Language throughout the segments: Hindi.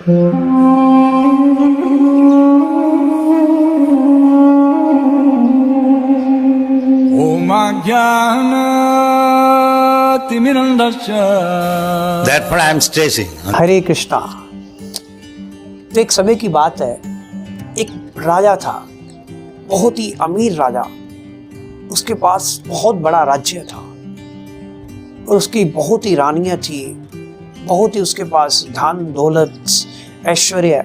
Therefore I am stressing. हरे कृष्णा। तो एक समय की बात है, एक राजा था, बहुत ही अमीर राजा। उसके पास बहुत बड़ा राज्य था और उसकी बहुत ही रानियां थी, बहुत ही उसके पास धन दौलत ऐश्वर्य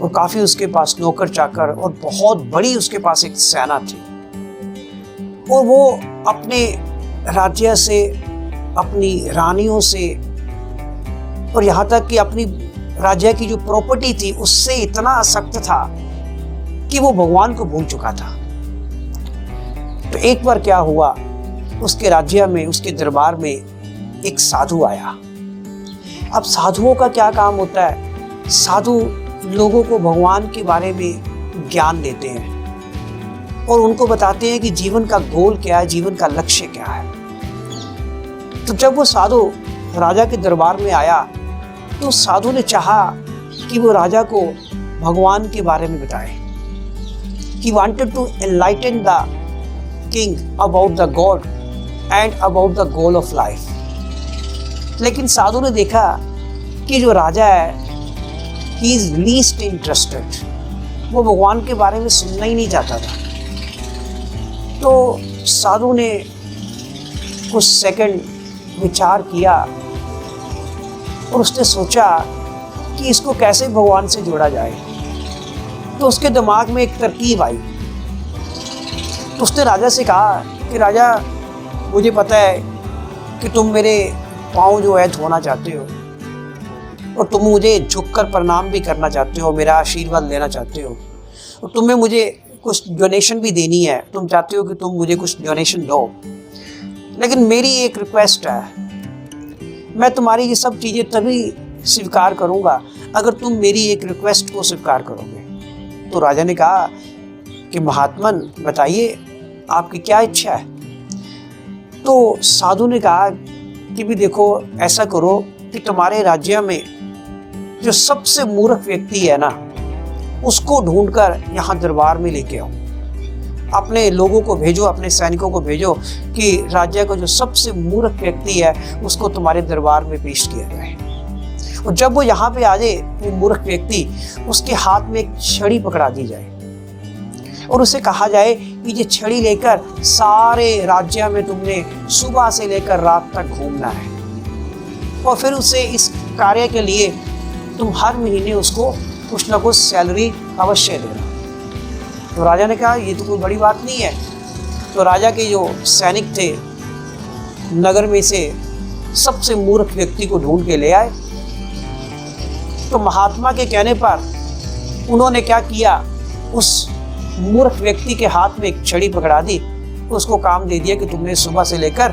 और काफ़ी उसके पास नौकर चाकर और बहुत बड़ी उसके पास एक सेना थी। और वो अपने राज्य से, अपनी रानियों से और यहाँ तक कि अपनी राज्य की जो प्रॉपर्टी थी उससे इतना आसक्त था कि वो भगवान को भूल चुका था। तो एक बार क्या हुआ, उसके राज्य में, उसके दरबार में एक साधु आया। अब साधुओं का क्या काम होता है? साधु लोगों को भगवान के बारे में ज्ञान देते हैं और उनको बताते हैं कि जीवन का गोल क्या है, जीवन का लक्ष्य क्या है। तो जब वो साधु राजा के दरबार में आया तो साधु ने चाहा कि वो राजा को भगवान के बारे में बताए। He wanted to enlighten the king about the God and about the goal of life. लेकिन साधु ने देखा कि जो राजा है, he is least interested. वो भगवान के बारे में सुनना ही नहीं चाहता था। तो साधु ने कुछ सेकंड विचार किया और उसने सोचा कि इसको कैसे भगवान से जोड़ा जाए। तो उसके दिमाग में एक तरकीब आई। तो उसने राजा से कहा कि राजा, मुझे पता है कि तुम मेरे पाँव जो है धोना चाहते हो और तुम मुझे झुककर प्रणाम भी करना चाहते हो, मेरा आशीर्वाद लेना चाहते हो और तुम्हें मुझे कुछ डोनेशन भी देनी है। तुम चाहते हो कि तुम मुझे कुछ डोनेशन दो, लेकिन मेरी एक रिक्वेस्ट है, मैं तुम्हारी ये सब चीज़ें तभी स्वीकार करूँगा अगर तुम मेरी एक रिक्वेस्ट को स्वीकार करोगे। तो राजा ने कहा कि महात्मन बताइए आपकी क्या इच्छा है। तो साधु ने कहा कि भी देखो, ऐसा करो कि तुम्हारे राज्य में जो सबसे मूर्ख व्यक्ति है ना, उसको ढूंढकर यहाँ दरबार में लेके आओ। अपने लोगों को भेजो, अपने सैनिकों को भेजो कि राज्य का जो सबसे मूर्ख व्यक्ति है उसको तुम्हारे दरबार में पेश किया जाए। और जब वो यहाँ पे आ जाए, वो मूर्ख व्यक्ति, उसके हाथ में एक छड़ी पकड़ा दी जाए और उसे कहा जाए कि ये छड़ी लेकर सारे राज्य में तुमने सुबह से लेकर रात तक घूमना है और फिर उसे इस कार्य के लिए तुम हर महीने उसको कुछ ना कुछ सैलरी अवश्य देना। तो राजा ने कहा ये तो कोई बड़ी बात नहीं है। तो राजा के जो सैनिक थे नगर में से सबसे मूर्ख व्यक्ति को ढूंढ के ले आए। तो महात्मा के कहने पर उन्होंने क्या किया, उस मूर्ख व्यक्ति के हाथ में एक छड़ी पकड़ा दी, उसको काम दे दिया कि तुमने सुबह से लेकर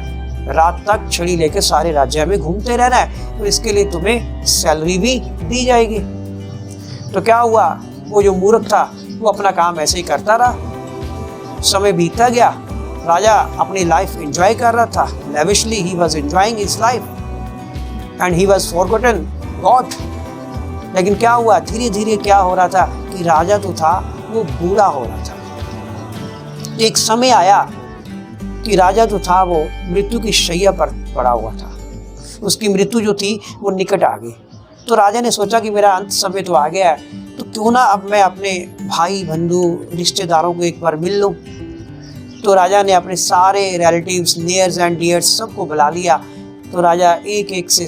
रात तक छड़ी लेकर सारे राज्य में घूमते रहना है, तो इसके लिए तुम्हें सैलरी भी दी जाएगी। तो क्या हुआ, वो जो मूर्ख था वो अपना काम ऐसे ही करता रहा। समय बीतता गया, राजा अपनी लाइफ एंजॉय कर रहा था, lavishly he was enjoying his life and he was forgotten God. लेकिन क्या हुआ, धीरे धीरे क्या हो रहा था कि राजा तो था वो बूढ़ा हो रहा था। एक समय आया कि राजा जो था वो मृत्यु की शैया पर पड़ा हुआ था, उसकी मृत्यु जो थी वो निकट आ गई। तो राजा ने सोचा कि मेरा अंत समय तो आ गया है, तो क्यों ना अब मैं अपने भाई बंधु रिश्तेदारों को एक बार मिल लूँ। तो राजा ने अपने सारे रिलेटिव्स, नियर्स एंड डियर्स सबको बुला लिया। तो राजा एक एक से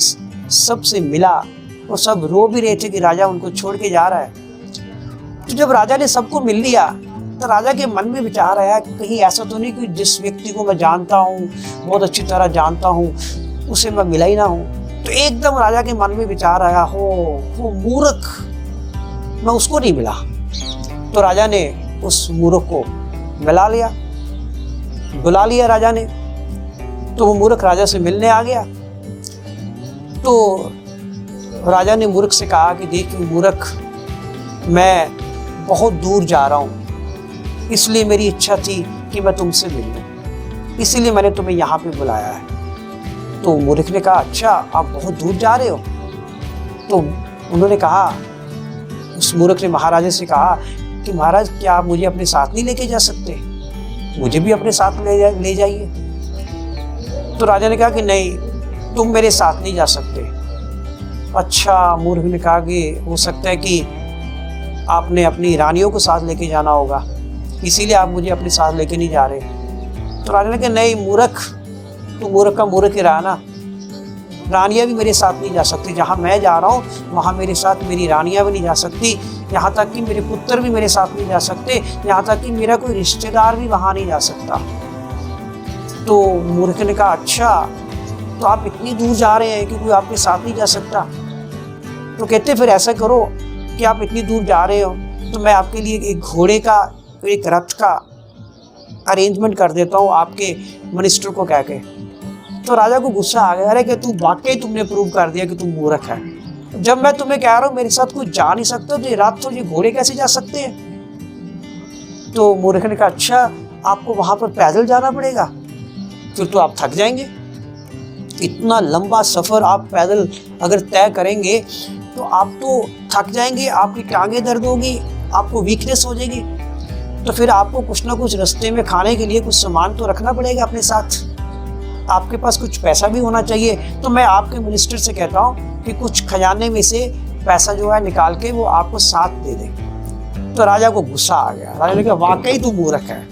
सबसे मिला और सब रो भी रहे थे कि राजा उनको छोड़ के जा रहा है। तो जब राजा ने सबको मिल लिया तो राजा के मन में विचार आया कि कहीं ऐसा तो नहीं कि जिस व्यक्ति को मैं जानता हूँ, बहुत अच्छी तरह जानता हूँ, उसे मैं मिला ही ना हूँ। तो एकदम राजा के मन में विचार आया, हो वो मूर्ख, मैं उसको नहीं मिला। तो राजा ने उस मूर्ख को बुला लिया राजा ने। तो वो मूर्ख राजा से मिलने आ गया। तो राजा ने मूर्ख से कहा कि देख मूर्ख, मैं बहुत दूर जा रहा हूँ, इसलिए मेरी इच्छा थी कि मैं तुमसे मिलूं, इसीलिए मैंने तुम्हें यहाँ पे बुलाया है। तो मूर्ख ने कहा अच्छा, आप बहुत दूर जा रहे हो? तो उन्होंने कहा, उस मूर्ख ने महाराजा से कहा कि महाराज क्या आप मुझे अपने साथ नहीं लेके जा सकते, मुझे भी अपने साथ ले जाइए। तो राजा ने कहा कि नहीं, तुम मेरे साथ नहीं जा सकते। अच्छा, मूर्ख ने कहा कि हो सकता है कि आपने अपनी रानियों को साथ लेके जाना होगा, इसीलिए आप मुझे अपने साथ लेके नहीं जा रहे। तो राजा ने कहा नहीं मूर्ख, तू मूर्ख का मूर्ख ही रहा ना, रानियाँ भी मेरे साथ नहीं जा सकती, जहाँ मैं जा रहा हूँ वहाँ मेरे साथ मेरी रानियाँ भी नहीं जा सकती, यहाँ तक कि मेरे पुत्र भी मेरे साथ नहीं जा सकते, यहाँ तक कि मेरा कोई रिश्तेदार भी वहाँ नहीं जा सकता। तो मूर्ख ने कहा अच्छा, तो आप इतनी दूर जा रहे हैं कि कोई आपके साथ नहीं जा सकता। तो कहते फिर ऐसा करो कि आप इतनी दूर जा रहे हो तो मैं आपके लिए एक घोड़े का, एक रथ का अरेंजमेंट कर देता हूँ आपके मिनिस्टर को कह के। तो राजा को गुस्सा आ गया, अरे कि तू वाकई तुमने प्रूव कर दिया कि तुम मूर्ख है। जब मैं तुम्हें कह रहा हूँ मेरे साथ कोई जा नहीं सकता, तो ये रात तो ये घोड़े कैसे जा सकते हैं। तो मूर्ख ने कहा अच्छा, आपको वहां पर पैदल जाना पड़ेगा, फिर तो आप थक जाएंगे, इतना लंबा सफर आप पैदल अगर तय करेंगे तो आप तो थक जाएंगे, आपकी टांगें दर्द होगी, आपको वीकनेस हो जाएगी। तो फिर आपको कुछ ना कुछ रास्ते में खाने के लिए कुछ सामान तो रखना पड़ेगा अपने साथ, आपके पास कुछ पैसा भी होना चाहिए। तो मैं आपके मिनिस्टर से कहता हूँ कि कुछ खजाने में से पैसा जो है निकाल के वो आपको साथ दे दे। तो राजा को गुस्सा आ गया, राजा ने कहा वाकई तू मूर्ख है,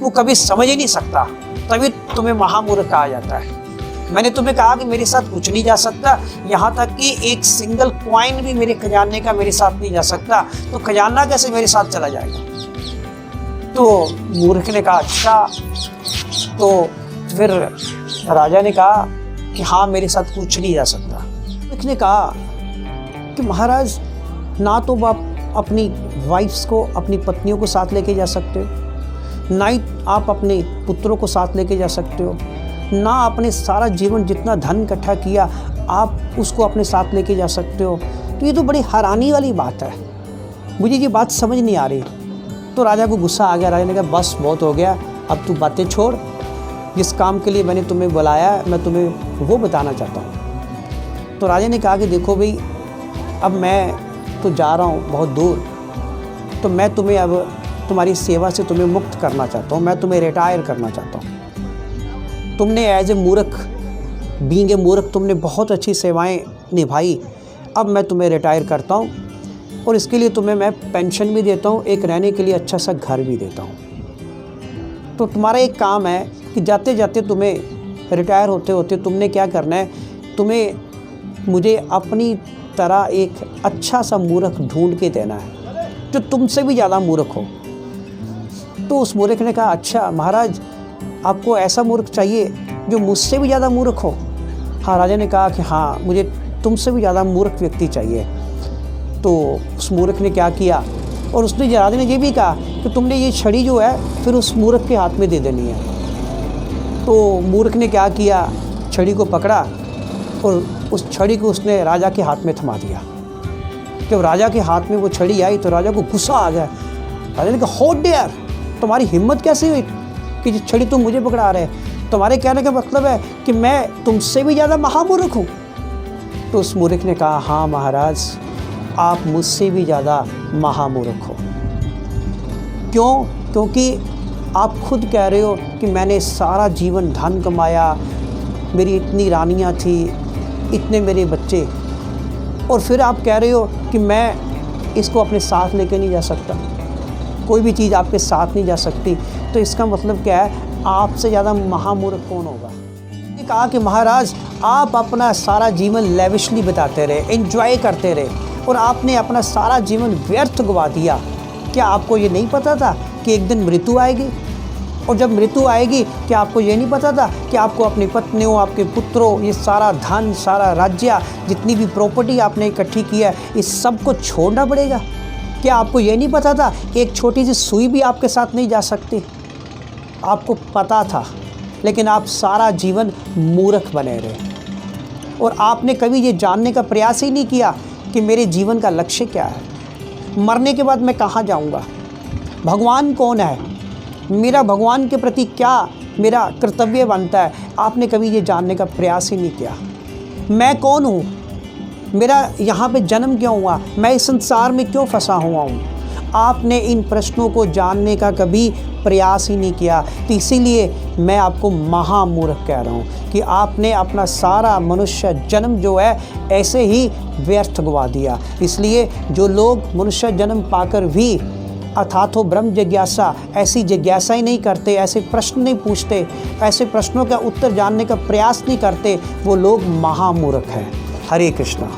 तू कभी समझ ही नहीं सकता, तभी तुम्हें महामूर्ख कहा जाता है। मैंने तुम्हें कहा कि मेरे साथ कुछ नहीं जा सकता, यहाँ तक कि एक सिंगल कॉइन भी मेरे खजाने का मेरे साथ नहीं जा सकता, तो खजाना कैसे मेरे साथ चला जाएगा। तो मूर्ख ने कहा अच्छा। तो फिर राजा ने कहा कि हाँ मेरे साथ कुछ नहीं जा सकता। मूर्ख ने कहा कि महाराज ना तो आप अपनी वाइफ्स को, अपनी पत्नियों को साथ लेके जा सकते हो, ना ही आप अपने पुत्रों को साथ लेके जा सकते हो, ना अपने सारा जीवन जितना धन इकट्ठा किया आप उसको अपने साथ लेके जा सकते हो। तो ये तो बड़ी हैरानी वाली बात है, मुझे ये बात समझ नहीं आ रही। तो राजा को गुस्सा आ गया, राजा ने कहा बस बहुत हो गया, अब तू बातें छोड़, जिस काम के लिए मैंने तुम्हें बुलाया मैं तुम्हें वो बताना चाहता हूँ। तो राजा ने कहा कि देखो भाई, अब मैं तो जा रहा हूँ बहुत दूर, तो मैं तुम्हें अब तुम्हारी सेवा से तुम्हें मुक्त करना चाहता हूँ, मैं तुम्हें रिटायर करना चाहता हूँ। तुमने एज ए मूर्ख, बीइंग ए मूर्ख, तुमने बहुत अच्छी सेवाएं निभाई, अब मैं तुम्हें रिटायर करता हूँ और इसके लिए तुम्हें मैं पेंशन भी देता हूँ, एक रहने के लिए अच्छा सा घर भी देता हूँ। तो तुम्हारा एक काम है कि जाते जाते तुम्हें रिटायर होते होते तुमने क्या करना है, तुम्हें मुझे अपनी तरह एक अच्छा सा मूर्ख ढूंढ के देना है जो तुमसे भी ज़्यादा मूर्ख हो। तो उस मूर्ख ने कहा अच्छा महाराज, आपको ऐसा मूर्ख चाहिए जो मुझसे भी ज़्यादा मूर्ख हो। हाँ, राजा ने कहा कि हाँ मुझे तुमसे भी ज़्यादा मूर्ख व्यक्ति चाहिए। तो उस मूर्ख ने क्या किया, और उसने राजा ने ये भी कहा कि तुमने ये छड़ी जो है फिर उस मूर्ख के हाथ में दे देनी है। तो मूर्ख ने क्या किया, छड़ी को पकड़ा और उस छड़ी को उसने राजा के हाथ में थमा दिया। जब राजा के हाथ में वो छड़ी आई तो राजा को गुस्सा आ गया। राजा ने कहा हाउ डेयर, तुम्हारी हिम्मत कैसे हुई कि ये छड़ी तुम मुझे पकड़ा रहे, तुम्हारे कहने का मतलब है कि मैं तुमसे भी ज़्यादा महामूर्ख हूँ। तो उस मूर्ख ने कहा हाँ महाराज, आप मुझसे भी ज़्यादा महामूर्ख हो। क्यों? क्योंकि आप खुद कह रहे हो कि मैंने सारा जीवन धन कमाया, मेरी इतनी रानियाँ थी, इतने मेरे बच्चे, और फिर आप कह रहे हो कि मैं इसको अपने साथ लेके नहीं जा सकता, कोई भी चीज़ आपके साथ नहीं जा सकती। तो इसका मतलब क्या है, आपसे ज़्यादा महामूर्ख कौन होगा। ने कहा कि महाराज आप अपना सारा जीवन लेविशली बिताते रहे, एंजॉय करते रहे, और आपने अपना सारा जीवन व्यर्थ गवा दिया। क्या आपको ये नहीं पता था कि एक दिन मृत्यु आएगी, और जब मृत्यु आएगी क्या आपको ये नहीं पता था कि आपको अपनी पत्नियों, आपके पुत्रों, ये सारा धन, सारा राज्य, जितनी भी प्रॉपर्टी आपने इकट्ठी की है, इस सब को छोड़ना पड़ेगा। क्या आपको ये नहीं पता था कि एक छोटी सी सुई भी आपके साथ नहीं जा सकती। आपको पता था, लेकिन आप सारा जीवन मूर्ख बने रहे, और आपने कभी ये जानने का प्रयास ही नहीं किया कि मेरे जीवन का लक्ष्य क्या है, मरने के बाद मैं कहाँ जाऊँगा, भगवान कौन है, मेरा भगवान के प्रति क्या मेरा कर्तव्य बनता है। आपने कभी ये जानने का प्रयास ही नहीं किया। मैं कौन हूँ, मेरा यहाँ पे जन्म क्यों हुआ, मैं इस संसार में क्यों फंसा हुआ हूँ। आपने इन प्रश्नों को जानने का कभी प्रयास ही नहीं किया। तो इसीलिए मैं आपको महामूर्ख कह रहा हूँ कि आपने अपना सारा मनुष्य जन्म जो है ऐसे ही व्यर्थ गवा दिया। इसलिए जो लोग मनुष्य जन्म पाकर भी अथातो ब्रह्म जिज्ञासा, ऐसी जिज्ञासा ही नहीं करते, ऐसे प्रश्न नहीं पूछते, ऐसे प्रश्नों का उत्तर जानने का प्रयास नहीं करते, वो लोग महामूर्ख हैं। हरे कृष्णा।